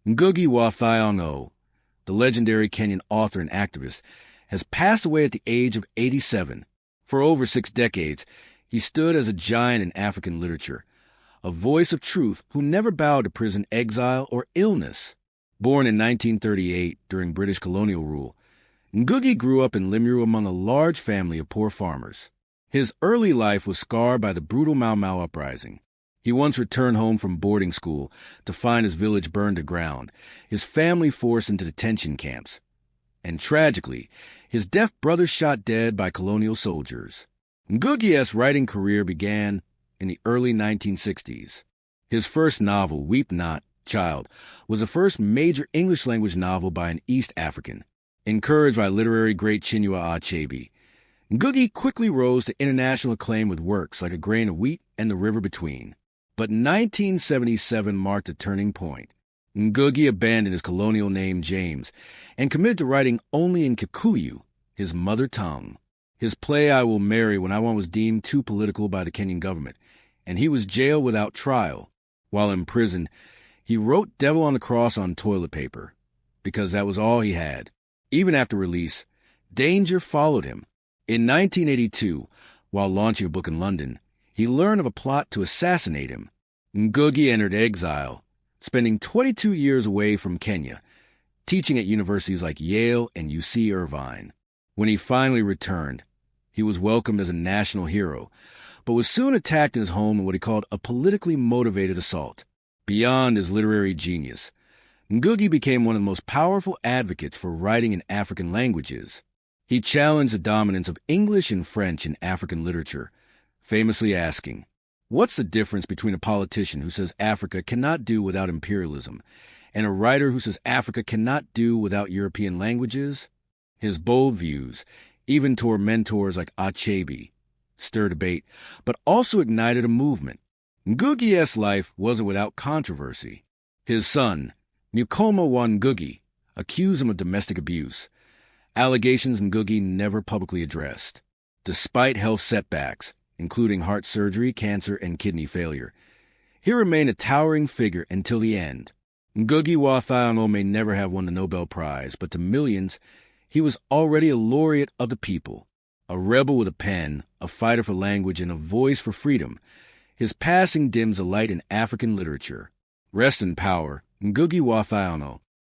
Ngũgĩ wa Thiong'o, the legendary Kenyan author and activist, has passed away at the age of 87. For over 6 decades, he stood as a giant in African literature, a voice of truth who never bowed to prison, exile, or illness. Born in 1938 during British colonial rule, Ngũgĩ grew up in Limuru among a large family of poor farmers. His early life was scarred by the brutal Mau Mau uprising. He once returned home from boarding school to find his village burned to ground, his family forced into detention camps, and tragically, his deaf brother shot dead by colonial soldiers. Ngũgĩ's writing career began in the early 1960s. His first novel, Weep Not, Child, was the first major English-language novel by an East African. Encouraged by literary great Chinua Achebe, Ngũgĩ quickly rose to international acclaim with works like A Grain of Wheat and The River Between. But 1977 marked a turning point. Ngũgĩ abandoned his colonial name James and committed to writing only in Kikuyu, his mother tongue. His play I Will Marry When I Want was deemed too political by the Kenyan government, and he was jailed without trial. While in prison, he wrote Devil on the Cross on toilet paper, because that was all he had. Even after release, danger followed him. In 1982, while launching a book in London, he learned of a plot to assassinate him. Ngũgĩ entered exile, spending 22 years away from Kenya, teaching at universities like Yale and UC Irvine. When he finally returned, he was welcomed as a national hero, but was soon attacked in his home in what he called a politically motivated assault. Beyond his literary genius, Ngũgĩ became one of the most powerful advocates for writing in African languages. He challenged the dominance of English and French in African literature, famously asking, "What's the difference between a politician who says Africa cannot do without imperialism and a writer who says Africa cannot do without European languages?" His bold views, even toward mentors like Achebe, stirred debate, but also ignited a movement. Ngũgĩ's life wasn't without controversy. His son, Thiong'o wa Ngũgĩ, accused him of domestic abuse, allegations Ngũgĩ never publicly addressed. Despite health setbacks, including heart surgery, cancer, and kidney failure, he remained a towering figure until the end. Ngũgĩ wa Thiong'o may never have won the Nobel Prize, but to millions, he was already a laureate of the people, a rebel with a pen, a fighter for language, and a voice for freedom. His passing dims a light in African literature. Rest in power, Ngũgĩ wa Thiong'o.